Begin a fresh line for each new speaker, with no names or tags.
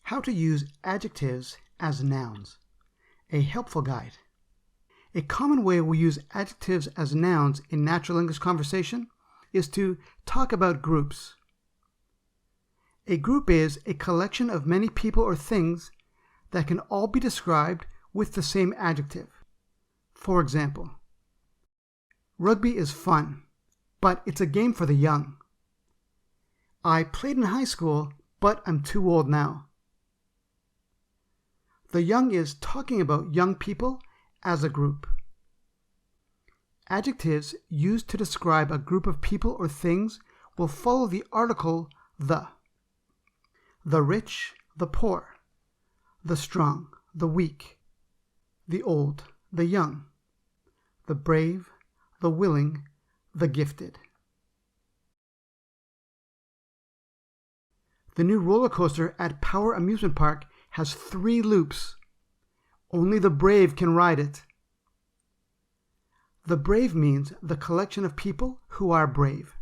How to use adjectives as nouns. A helpful guide. A common way we use adjectives as nouns in natural English conversation is to talk about groups. A group is a collection of many people or things that can all be described with the same adjective. For example, rugby is fun, but it's a game for the young. I played in high school, but I'm too old now. The young is talking about young people as a group. Adjectives used to describe a group of people or things will follow the article the. The rich, the poor. The strong, the weak. The old, the young. The brave, the willing, the gifted. The new roller coaster at Power Amusement Park has 3 loops. Only the brave can ride it. The brave means the collection of people who are brave.